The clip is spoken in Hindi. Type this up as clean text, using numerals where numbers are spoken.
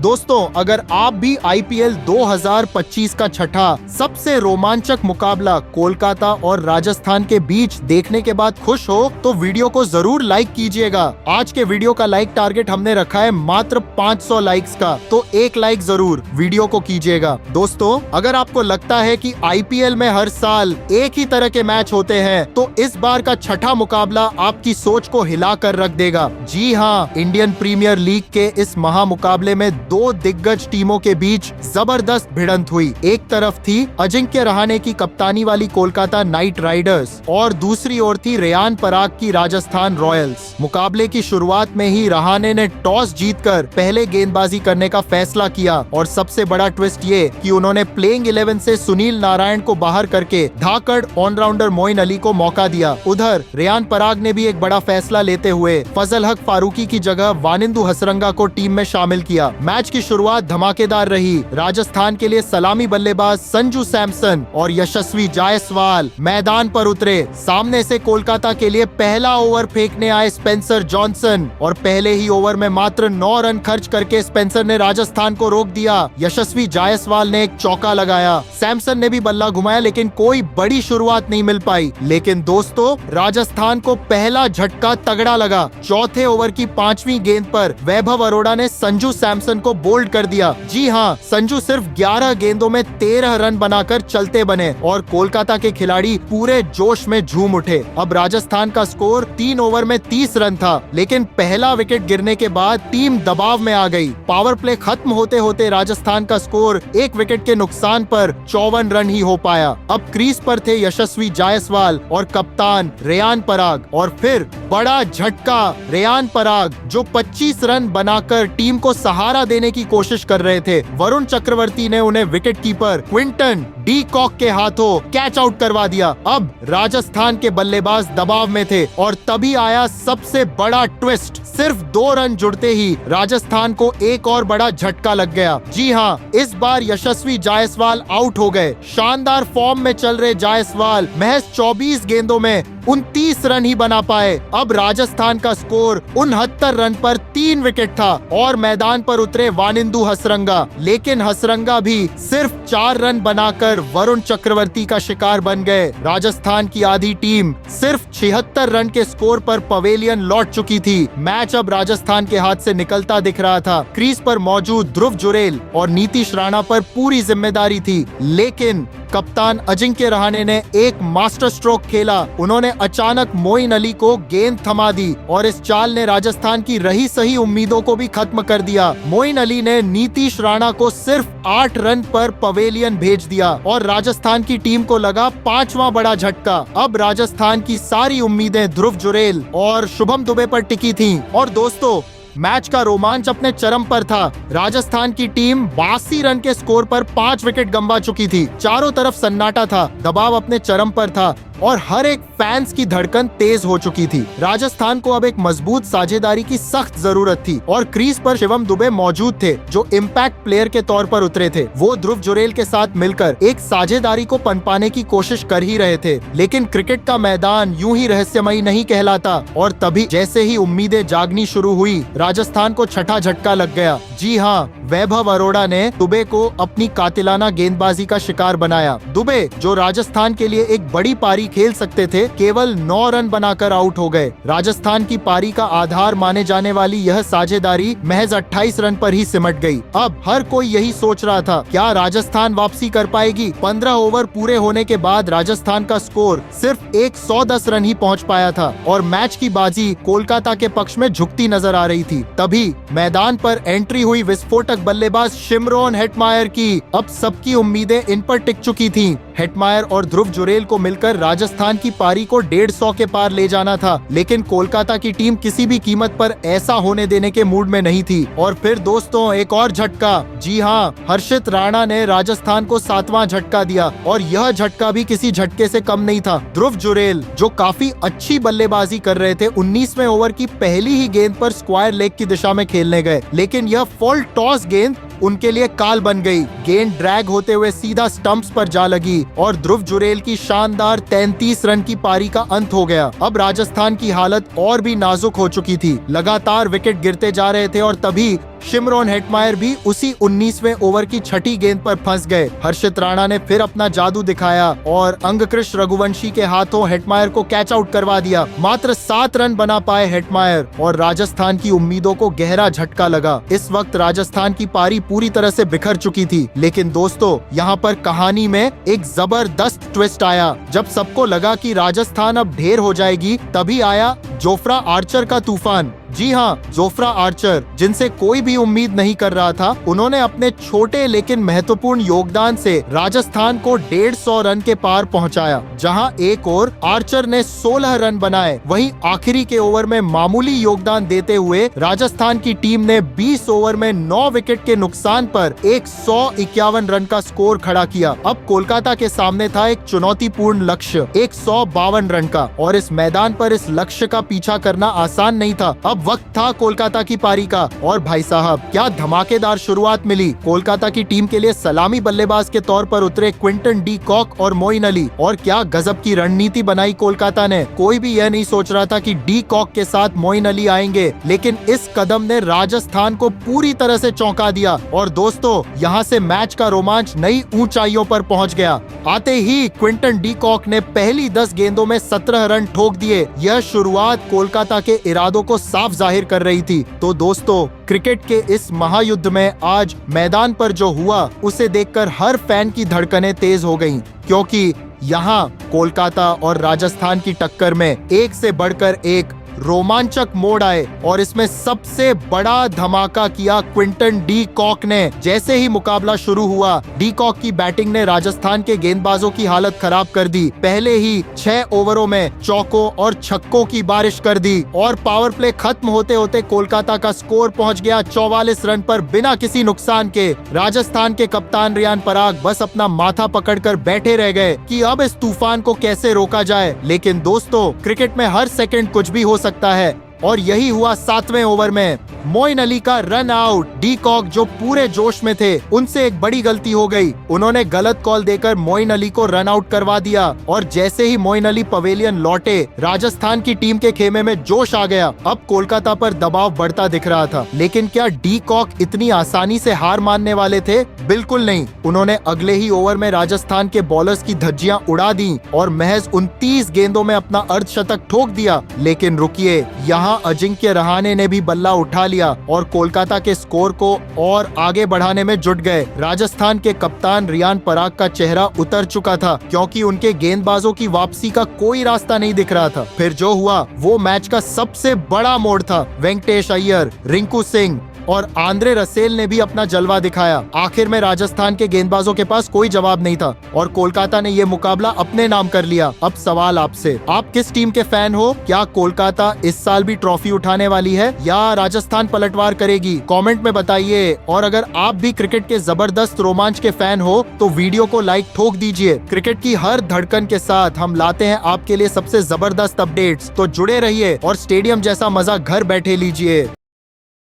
दोस्तों, अगर आप भी आईपीएल 2025 का छठा सबसे रोमांचक मुकाबला कोलकाता और राजस्थान के बीच देखने के बाद खुश हो तो वीडियो को जरूर लाइक कीजिएगा। आज के वीडियो का लाइक टारगेट हमने रखा है मात्र 500 लाइक्स का, तो एक लाइक जरूर वीडियो को कीजिएगा। दोस्तों, अगर आपको लगता है कि आईपीएल में हर साल एक ही तरह के मैच होते हैं तो इस बार का छठा मुकाबला आपकी सोच को हिला कर रख देगा। जी हाँ, इंडियन प्रीमियर लीग के इस महामुकाबले में दो दिग्गज टीमों के बीच जबरदस्त भिड़ंत हुई। एक तरफ थी अजिंक्य रहाणे की कप्तानी वाली कोलकाता नाइट राइडर्स और दूसरी ओर थी रेयान पराग की राजस्थान रॉयल्स। मुकाबले की शुरुआत में ही रहाणे ने टॉस जीतकर पहले गेंदबाजी करने का फैसला किया और सबसे बड़ा ट्विस्ट ये कि उन्होंने प्लेइंग 11 से सुनील नारायण को बाहर करके धाकड़ ऑलराउंडर मोइन अली को मौका दिया। उधर रेयान पराग ने भी एक बड़ा फैसला लेते हुए फजल हक फारूकी की जगह वानिंदु हसरंगा को टीम में शामिल किया। मैच की शुरुआत धमाकेदार रही। राजस्थान के लिए सलामी बल्लेबाज संजू सैमसन और यशस्वी जायसवाल मैदान पर उतरे। सामने से कोलकाता के लिए पहला ओवर फेंकने आए स्पेंसर जॉनसन और पहले ही ओवर में मात्र 9 रन खर्च करके स्पेंसर ने राजस्थान को रोक दिया। यशस्वी जायसवाल ने एक चौका लगाया, सैमसन ने भी बल्ला घुमाया, लेकिन कोई बड़ी शुरुआत नहीं मिल पाई। लेकिन दोस्तों, राजस्थान को पहला झटका तगड़ा लगा। चौथे ओवर की 5वीं गेंद पर वैभव अरोड़ा ने संजू सैमसन को बोल्ड कर दिया। जी हाँ, संजू सिर्फ 11 गेंदों में 13 रन बनाकर चलते बने और कोलकाता के खिलाड़ी पूरे जोश में झूम उठे। अब राजस्थान का स्कोर 3 ओवर में 30 रन था, लेकिन पहला विकेट गिरने के बाद टीम दबाव में आ गई। पावर प्ले खत्म होते होते राजस्थान का स्कोर 1 विकेट के नुकसान पर 54 रन ही हो पाया। अब क्रीज पर थे यशस्वी जायसवाल और कप्तान रेयान पराग और फिर बड़ा झटका। रेयान पराग जो 25 रन बनाकर टीम को सहारा देने की कोशिश कर रहे थे, वरुण चक्रवर्ती ने उन्हें wicket keeper Quinton de Kock के हाथों कैच आउट करवा दिया। अब राजस्थान के बल्लेबाज दबाव में थे और तभी आया सबसे बड़ा ट्विस्ट। सिर्फ 2 रन जुड़ते ही राजस्थान को एक और बड़ा झटका लग गया। जी हाँ, इस बार यशस्वी जायसवाल आउट हो गए। शानदार फॉर्म में चल रहे जायसवाल महज 24 गेंदों में 29 रन ही बना पाए। अब राजस्थान का स्कोर 69 रन पर 3 विकेट था और मैदान पर उतरे वानिंदु हसरंगा, लेकिन हसरंगा भी सिर्फ 4 रन बनाकर वरुण चक्रवर्ती का शिकार बन गए। राजस्थान की आधी टीम सिर्फ 76 रन के स्कोर पर पवेलियन लौट चुकी थी। मैच अब राजस्थान के हाथ से निकलता दिख रहा था। क्रीज पर मौजूद ध्रुव जुरेल और नीतीश राणा पर पूरी जिम्मेदारी थी, लेकिन कप्तान अजिंक्य रहाणे ने एक मास्टर स्ट्रोक खेला। उन्होंने अचानक मोइन अली को गेंद थमा दी और इस चाल ने राजस्थान की रही सही उम्मीदों को भी खत्म कर दिया। मोइन अली ने नीतीश राणा को सिर्फ 8 रन पर पवेलियन भेज दिया और राजस्थान की टीम को लगा 5वां बड़ा झटका। अब राजस्थान की सारी उम्मीदें ध्रुव जुरेल और शुभम दुबे पर टिकी थीं। और दोस्तों, मैच का रोमांच अपने चरम पर था। राजस्थान की टीम 82 रन के स्कोर पर 5 विकेट गंवा चुकी थी। चारों तरफ सन्नाटा था, दबाव अपने चरम पर था और हर एक फैंस की धड़कन तेज हो चुकी थी। राजस्थान को अब एक मजबूत साझेदारी की सख्त जरूरत थी और क्रीज पर शिवम दुबे मौजूद थे जो इम्पैक्ट प्लेयर के तौर पर उतरे थे। वो ध्रुव जुरेल के साथ मिलकर एक साझेदारी को पनपाने की कोशिश कर ही रहे थे, लेकिन क्रिकेट का मैदान यूं ही रहस्यमयी नहीं कहलाता और तभी जैसे ही उम्मीदें जागनी शुरू हुई, राजस्थान को छठा झटका लग गया। जी हाँ, वैभव अरोड़ा ने दुबे को अपनी कातिलाना गेंदबाजी का शिकार बनाया। दुबे जो राजस्थान के लिए एक बड़ी पारी खेल सकते थे, केवल 9 रन बनाकर आउट हो गए। राजस्थान की पारी का आधार माने जाने वाली यह साझेदारी महज 28 रन पर ही सिमट गई। अब हर कोई यही सोच रहा था, क्या राजस्थान वापसी कर पाएगी? 15 ओवर पूरे होने के बाद राजस्थान का स्कोर सिर्फ 110 रन ही पहुंच पाया था और मैच की बाजी कोलकाता के पक्ष में झुकती नजर आ रही थी। तभी मैदान पर एंट्री हुई विस्फोटक बल्लेबाज शिमरोन हेटमायर की। अब सबकी उम्मीदें इन पर टिक चुकी थीं। हेटमायर और ध्रुव जुरेल को मिलकर राजस्थान की पारी को 150 के पार ले जाना था, लेकिन कोलकाता की टीम किसी भी कीमत पर ऐसा होने देने के मूड में नहीं थी। और फिर दोस्तों, एक और झटका। जी हाँ, हर्षित राणा ने राजस्थान को 7वां झटका दिया और यह झटका भी किसी झटके से कम नहीं था। ध्रुव जुरेल जो काफी अच्छी बल्लेबाजी कर रहे थे, 19वें ओवर की पहली ही गेंद पर स्क्वायर लेग की दिशा में खेलने गए, लेकिन यह फुल टॉस गेंद उनके लिए काल बन गई। गेंद ड्रैग होते हुए सीधा स्टंप्स पर जा लगी और ध्रुव जुरेल की शानदार 33 रन की पारी का अंत हो गया। अब राजस्थान की हालत और भी नाजुक हो चुकी थी। लगातार विकेट गिरते जा रहे थे और तभी शिमरॉन हेटमायर भी उसी 19वें ओवर की छठी गेंद पर फंस गए। हर्षित राणा ने फिर अपना जादू दिखाया और अंगकृष रघुवंशी के हाथों हेटमायर को कैच आउट करवा दिया। मात्र 7 रन बना पाए हेटमायर और राजस्थान की उम्मीदों को गहरा झटका लगा। इस वक्त राजस्थान की पारी पूरी तरह से बिखर चुकी थी। लेकिन दोस्तों, यहाँ पर कहानी में एक जबरदस्त ट्विस्ट आया। जब सबको लगा कि राजस्थान अब ढेर हो जाएगी, तभी आया जोफ्रा आर्चर का तूफान। जी हाँ, जोफ्रा आर्चर, जिनसे कोई भी उम्मीद नहीं कर रहा था, उन्होंने अपने छोटे लेकिन महत्वपूर्ण योगदान से राजस्थान को 150 रन के पार पहुंचाया। जहां एक ओर आर्चर ने 16 रन बनाए, वहीं आखिरी के ओवर में मामूली योगदान देते हुए राजस्थान की टीम ने 20 ओवर में 9 विकेट के नुकसान पर 151 रन का स्कोर खड़ा किया। अब कोलकाता के सामने था एक चुनौतीपूर्ण लक्ष्य, 152 रन का, और इस मैदान पर इस लक्ष्य का पीछा करना आसान नहीं था। अब वक्त था कोलकाता की पारी का, और भाई साहब, क्या धमाकेदार शुरुआत मिली। कोलकाता की टीम के लिए सलामी बल्लेबाज के तौर पर उतरे क्विंटन डी कॉक और मोइन अली, और क्या गजब की रणनीति बनाई कोलकाता ने। कोई भी यह नहीं सोच रहा था कि डी कॉक के साथ मोइन अली आएंगे, लेकिन इस कदम ने राजस्थान को पूरी तरह से चौंका दिया। और दोस्तों, यहाँ से मैच का रोमांच नई ऊंचाइयों पर पहुंच गया। आते ही क्विंटन डी कॉक ने पहली 10 गेंदों में 17 रन ठोक दिए। यह शुरुआत कोलकाता के इरादों को साफ जाहिर कर रही थी। तो दोस्तों, क्रिकेट के इस महायुद्ध में आज मैदान पर जो हुआ, उसे देखकर हर फैन की धड़कनें तेज हो गईं, क्योंकि यहाँ कोलकाता और राजस्थान की टक्कर में एक से बढ़कर एक रोमांचक मोड़ आए, और इसमें सबसे बड़ा धमाका किया क्विंटन डी कॉक ने। जैसे ही मुकाबला शुरू हुआ, डी कॉक की बैटिंग ने राजस्थान के गेंदबाजों की हालत खराब कर दी। पहले ही 6 ओवरों में चौकों और छक्कों की बारिश कर दी, और पावर प्ले खत्म होते होते कोलकाता का स्कोर पहुंच गया 44 रन पर बिना किसी नुकसान के। राजस्थान के कप्तान रियान पराग बस अपना माथा पकड़कर बैठे रह गए कि अब इस तूफान को कैसे रोका जाए। लेकिन दोस्तों, क्रिकेट में हर सेकंड कुछ भी हो सकता है, और यही हुआ 7वें ओवर में। मोइन अली का रन आउट। डी कॉक, जो पूरे जोश में थे, उनसे एक बड़ी गलती हो गई। उन्होंने गलत कॉल देकर मोइन अली को रन आउट करवा दिया, और जैसे ही मोइन अली पवेलियन लौटे, राजस्थान की टीम के खेमे में जोश आ गया। अब कोलकाता पर दबाव बढ़ता दिख रहा था। लेकिन क्या डी कॉक इतनी आसानी से हार मानने वाले थे? बिल्कुल नहीं। उन्होंने अगले ही ओवर में राजस्थान के बॉलर्स की धज्जियां उड़ा दी और महज 29 गेंदों में अपना अर्धशतक ठोक दिया। लेकिन रुकिए, यहाँ अजिंक्य रहाणे ने भी बल्ला उठा लिया और कोलकाता के स्कोर को और आगे बढ़ाने में जुट गए। राजस्थान के कप्तान रियान पराग का चेहरा उतर चुका था, क्योंकि उनके गेंदबाजों की वापसी का कोई रास्ता नहीं दिख रहा था। फिर जो हुआ, वो मैच का सबसे बड़ा मोड़ था। वेंकटेश अय्यर, रिंकू सिंह और आंद्रे रसेल ने भी अपना जलवा दिखाया। आखिर में राजस्थान के गेंदबाजों के पास कोई जवाब नहीं था, और कोलकाता ने ये मुकाबला अपने नाम कर लिया। अब सवाल आपसे, आप किस टीम के फैन हो? क्या कोलकाता इस साल भी ट्रॉफी उठाने वाली है, या राजस्थान पलटवार करेगी? कमेंट में बताइए। और अगर आप भी क्रिकेट के जबरदस्त रोमांच के फैन हो, तो वीडियो को लाइक ठोक दीजिए। क्रिकेट की हर धड़कन के साथ हम लाते हैं आपके लिए सबसे जबरदस्त अपडेट्स। तो जुड़े रहिए और स्टेडियम जैसा मजा घर बैठे लीजिए।